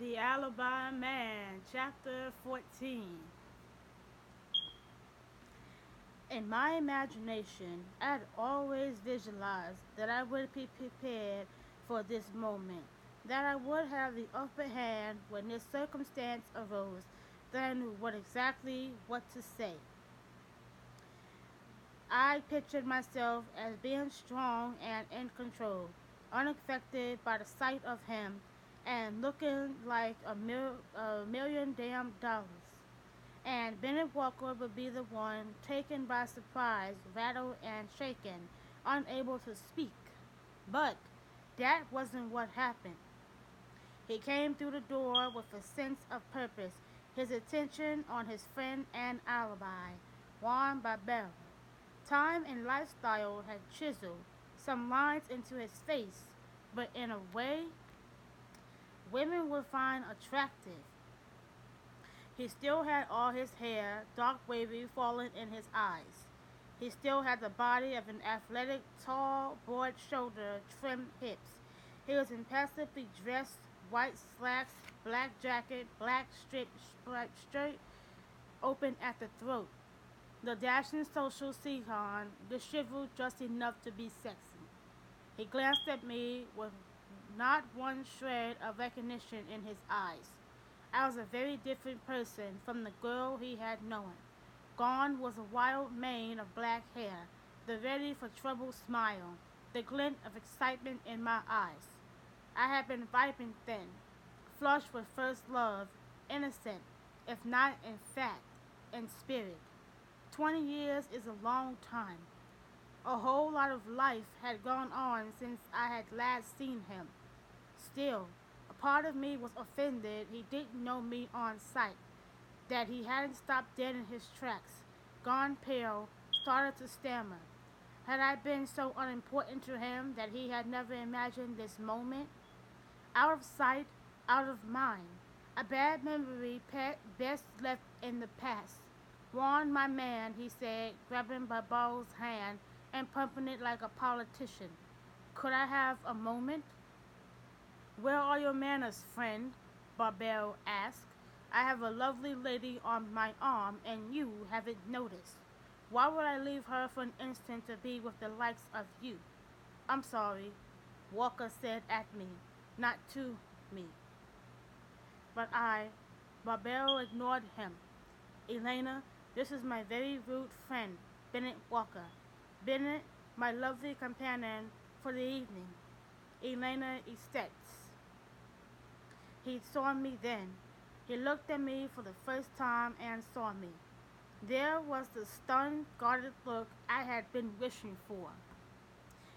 The Alibi Man Chapter 14. In my imagination, I had always visualized that I would be prepared for this moment, that I would have the upper hand when this circumstance arose, that I knew exactly what to say. I pictured myself as being strong and in control, unaffected by the sight of him, and looking like a million damn dollars. And Bennett Walker would be the one taken by surprise, rattled and shaken, unable to speak. But that wasn't what happened. He came through the door with a sense of purpose, his attention on his friend and alibi, Juan Barbero. Time and lifestyle had chiseled some lines into his face, but in a way women would find attractive. He still had all his hair, dark wavy, falling in his eyes. He still had the body of an athletic, tall, broad shoulder, trimmed hips. He was impassively dressed, white slacks, black jacket, black striped shirt, open at the throat. The dashing social Sehan, disheveled just enough to be sexy. He glanced at me with not one shred of recognition in his eyes. I was a very different person from the girl he had known. Gone was a wild mane of black hair, the ready for trouble smile, the glint of excitement in my eyes. I had been ripened then, flushed with first love, innocent, if not in fact, in spirit. 20 years is a long time. A whole lot of life had gone on since I had last seen him. Still, a part of me was offended he didn't know me on sight, that he hadn't stopped dead in his tracks, gone pale, started to stammer. Had I been so unimportant to him that he had never imagined this moment? Out of sight, out of mind. A bad memory best left in the past. Juan, my man, he said, grabbing Barbaro's hand and pumping it like a politician. Could I have a moment? Where are your manners, friend? Barbero asked. I have a lovely lady on my arm, and you haven't noticed. Why would I leave her for an instant to be with the likes of you? I'm sorry, Walker said at me, not to me. But Barbero ignored him. Elena, this is my very rude friend, Bennett Walker. Bennett, my lovely companion for the evening. Elena Estes. He saw me then. He looked at me for the first time and saw me. There was the stunned, guarded look I had been wishing for.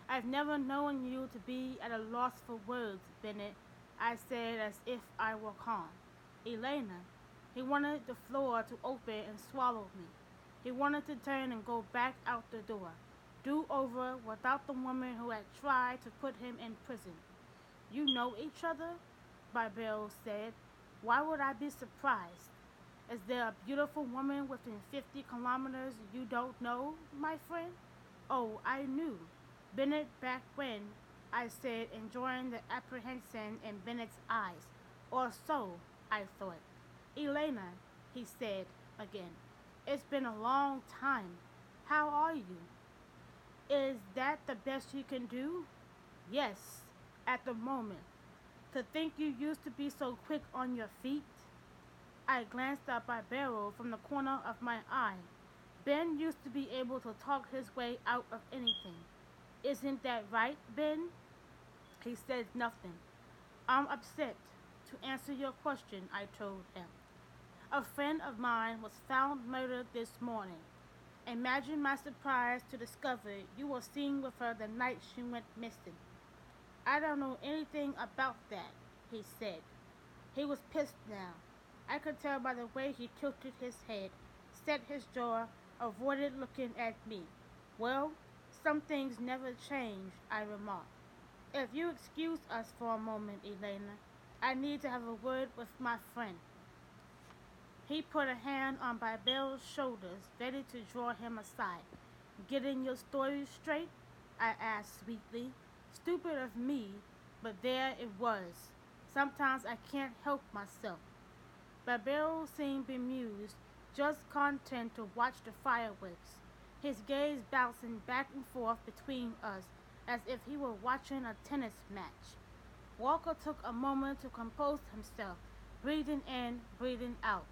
I've never known you to be at a loss for words, Bennett, I said as if I were calm. Elena, he wanted the floor to open and swallow me. He wanted to turn and go back out the door. Do over without the woman who had tried to put him in prison. You know each other? Barbero said. Why would I be surprised? Is there a beautiful woman within 50 kilometers you don't know, my friend? Oh, I knew. Bennett back when, I said, enjoying the apprehension in Bennett's eyes. Or so, I thought. Elena, he said again. It's been a long time. How are you? Is that the best you can do? Yes, at the moment. To think you used to be so quick on your feet? I glanced at Barbero from the corner of my eye. Ben used to be able to talk his way out of anything. Isn't that right, Ben? He said nothing. I'm upset. To answer your question, I told him. A friend of mine was found murdered this morning. Imagine my surprise to discover you were seen with her the night she went missing. I don't know anything about that, he said. He was pissed now. I could tell by the way he tilted his head, set his jaw, avoided looking at me. Well, some things never change, I remarked. If you excuse us for a moment, Elena, I need to have a word with my friend. He put a hand on Barbero's shoulders, ready to draw him aside. Getting your story straight? I asked sweetly. Stupid of me, but there it was. Sometimes I can't help myself. Barbero seemed bemused, just content to watch the fireworks, his gaze bouncing back and forth between us as if he were watching a tennis match. Walker took a moment to compose himself, breathing in, breathing out.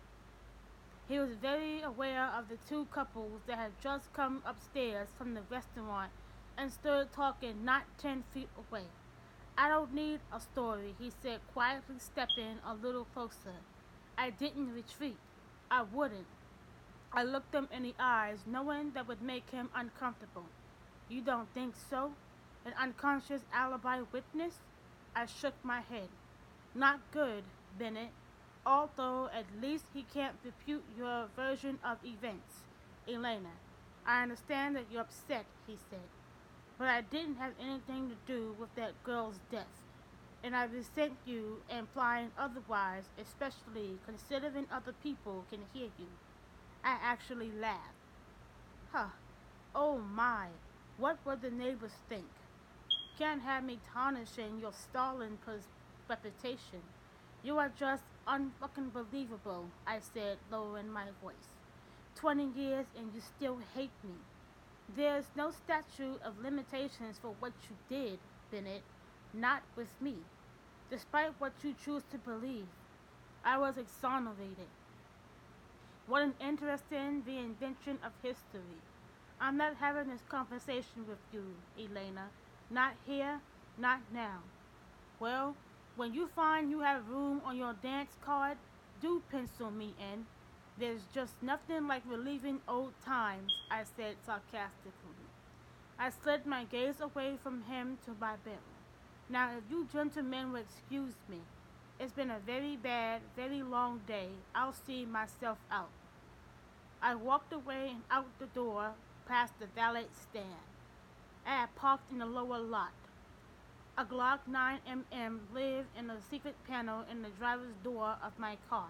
He was very aware of the two couples that had just come upstairs from the restaurant and stood talking not 10 feet away. I don't need a story, he said, quietly stepping a little closer. I didn't retreat. I wouldn't. I looked him in the eyes, knowing that would make him uncomfortable. You don't think so? An unconscious alibi witness? I shook my head. Not good, Bennett. Although at least he can't refute your version of events. Elena, I understand that you're upset, he said, but I didn't have anything to do with that girl's death. And I resent you implying otherwise, especially considering other people can hear you. I actually laughed. Huh. Oh my. What would the neighbors think? Can't have me tarnishing your stalling reputation. You are just unfucking believable, I said, lowering my voice. 20 years and you still hate me. There's no statute of limitations for what you did, Bennett. Not with me. Despite what you choose to believe, I was exonerated. What an interesting reinvention of history. I'm not having this conversation with you, Elena. Not here, not now. Well, when you find you have room on your dance card, do pencil me in. There's just nothing like reliving old times, I said sarcastically. I slid my gaze away from him to my barrel. Now, if you gentlemen will excuse me, it's been a very bad, very long day. I'll see myself out. I walked away and out the door past the valet stand. I had parked in the lower lot. A Glock 9mm lived in a secret panel in the driver's door of my car.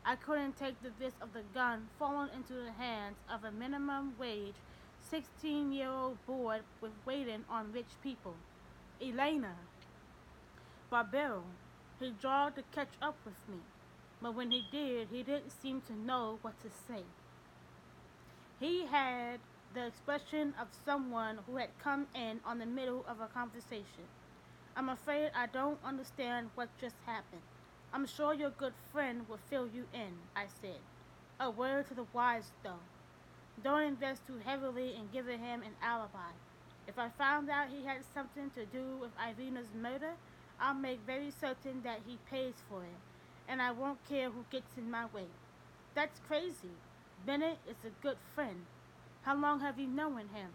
I couldn't take the risk of the gun falling into the hands of a minimum wage 16-year-old boy with waiting on rich people. Elena. Barbero. He jogged to catch up with me, but when he did, he didn't seem to know what to say. He had the expression of someone who had come in on the middle of a conversation. I'm afraid I don't understand what just happened. I'm sure your good friend will fill you in, I said. A word to the wise, though. Don't invest too heavily in giving him an alibi. If I found out he had something to do with Irina's murder, I'll make very certain that he pays for it, and I won't care who gets in my way. That's crazy. Bennett is a good friend. How long have you known him?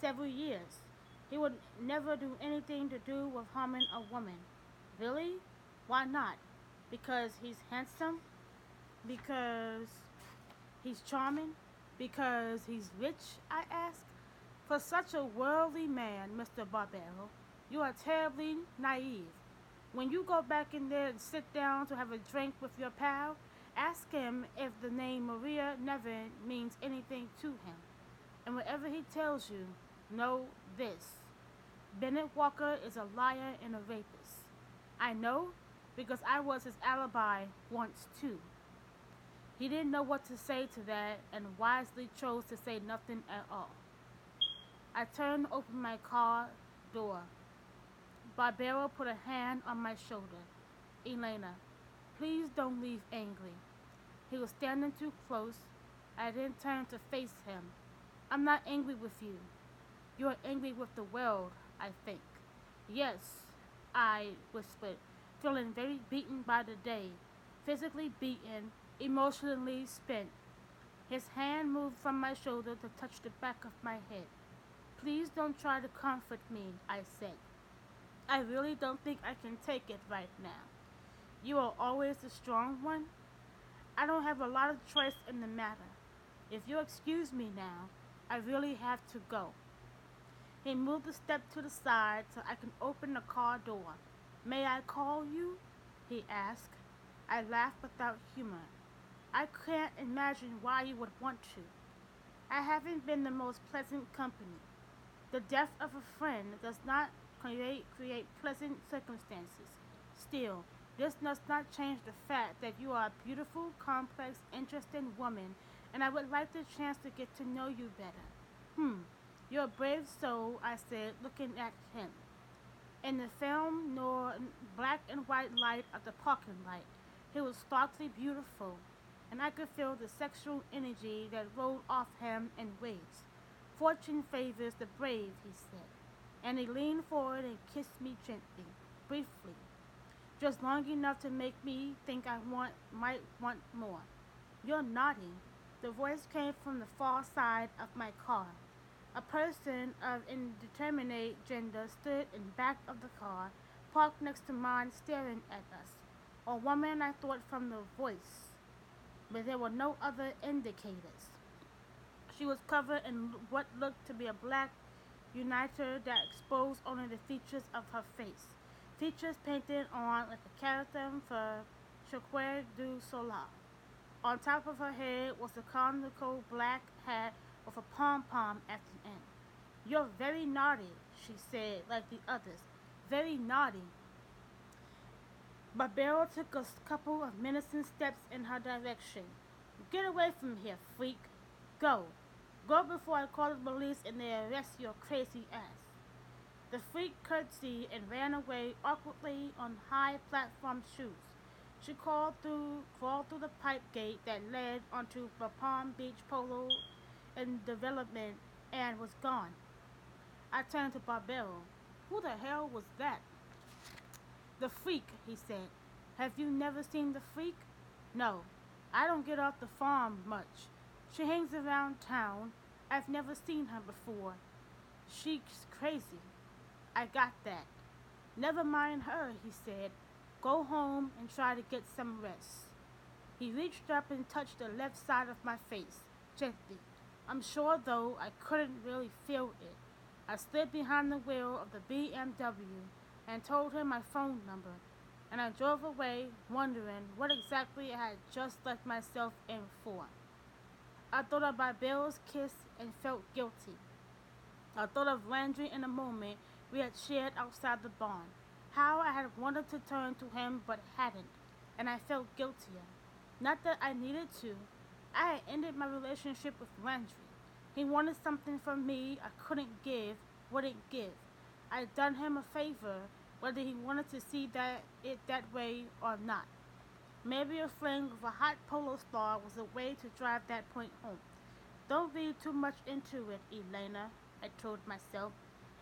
Several years. He would never do anything to do with harming a woman. Really? Why not? Because he's handsome? Because he's charming? Because he's rich? I asked. For such a worldly man, Mr. Barbero, you are terribly naive. When you go back in there and sit down to have a drink with your pal, ask him if the name Maria Nevin means anything to him. And whatever he tells you, know this. Bennett Walker is a liar and a rapist. I know because I was his alibi once too. He didn't know what to say to that and wisely chose to say nothing at all. I turned to open my car door. Barbero put a hand on my shoulder. Elena, please don't leave angry. He was standing too close. I didn't turn to face him. I'm not angry with you. You're angry with the world, I think. Yes, I whispered, feeling very beaten by the day, physically beaten, emotionally spent. His hand moved from my shoulder to touch the back of my head. Please don't try to comfort me, I said. I really don't think I can take it right now. You are always the strong one. I don't have a lot of choice in the matter. If you'll excuse me now, I really have to go. He moved a step to the side so I can open the car door. May I call you? He asked. I laughed without humor. I can't imagine why you would want to. I haven't been the most pleasant company. The death of a friend does not create pleasant circumstances. Still, This does not change the fact that you are a beautiful, complex, interesting woman, and I would like the chance to get to know you better. Hmm, you're a brave soul, I said, looking at him. In the film, nor black and white light of the parking lot, he was starkly beautiful, and I could feel the sexual energy that rolled off him in waves. Fortune favors the brave, he said, and he leaned forward and kissed me gently, briefly, just long enough to make me think might want more. You're naughty. The voice came from the far side of my car. A person of indeterminate gender stood in back of the car, parked next to mine, staring at us. A woman, I thought from the voice, but there were no other indicators. She was covered in what looked to be a black uniter that exposed only the features of her face. Features painted on like a character for Cirque du Soleil. On top of her head was a conical black hat with a pom-pom at the end. You're very naughty, she said, like the others. Very naughty. Barbero took a couple of menacing steps in her direction. Get away from here, freak. Go. Go before I call the police and they arrest your crazy ass. The freak curtsied and ran away awkwardly on high platform shoes. She crawled through the pipe gate that led onto the Palm Beach Polo in development and was gone. I turned to Barbero. Who the hell was that? The freak, he said. Have you never seen the freak? No. I don't get off the farm much. She hangs around town. I've never seen her before. She's crazy. I got that. Never mind her, he said. Go home and try to get some rest. He reached up and touched the left side of my face, gently. I'm sure, though, I couldn't really feel it. I slid behind the wheel of the BMW and told him my phone number, and I drove away, wondering what exactly I had just let myself in for. I thought of Barbell's kiss and felt guilty. I thought of Landry in a moment we had shared outside the barn. How I had wanted to turn to him but hadn't, and I felt guiltier. Not that I needed to. I had ended my relationship with Landry. He wanted something from me I couldn't give, wouldn't give. I had done him a favor, whether he wanted to see that way or not. Maybe a fling with a hot polo star was a way to drive that point home. Don't read too much into it, Elena, I told myself.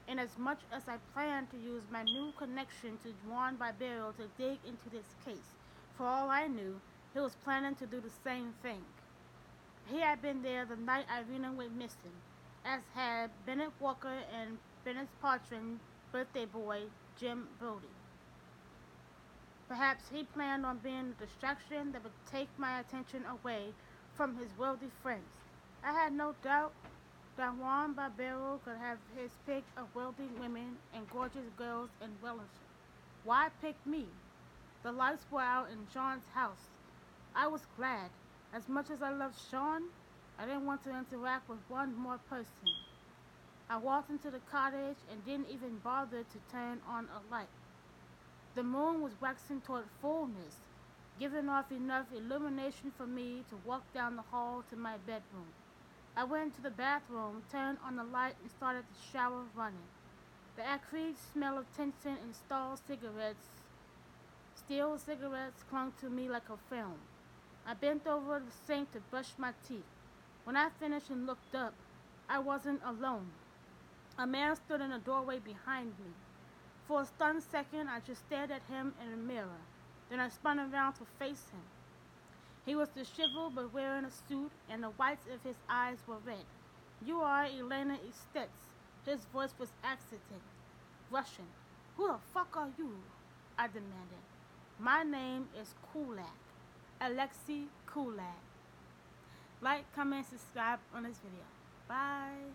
Inasmuch as I planned to use my new connection to Juan Barbero to dig into this case, for all I knew, he was planning to do the same thing. He had been there the night Irina went missing, as had Bennett Walker and Bennett's patron birthday boy, Jim Brody. Perhaps he planned on being a distraction that would take my attention away from his wealthy friends. I had no doubt that Juan Barbero could have his pick of wealthy women and gorgeous girls in Wellington. Why pick me? The lights were out in Sean's house. I was glad. As much as I loved Sean, I didn't want to interact with one more person. I walked into the cottage and didn't even bother to turn on a light. The moon was waxing toward fullness, giving off enough illumination for me to walk down the hall to my bedroom. I went to the bathroom, turned on the light, and started the shower running. The acrid smell of tinsel and steel cigarettes clung to me like a film. I bent over the sink to brush my teeth. When I finished and looked up, I wasn't alone. A man stood in the doorway behind me. For a stunned second, I just stared at him in the mirror. Then I spun around to face him. He was disheveled but wearing a suit, and the whites of his eyes were red. You are Elena Estes. His voice was accented, Russian. Who the fuck are you? I demanded. My name is Kulak. Alexei Kulak. Like, comment, subscribe on this video. Bye.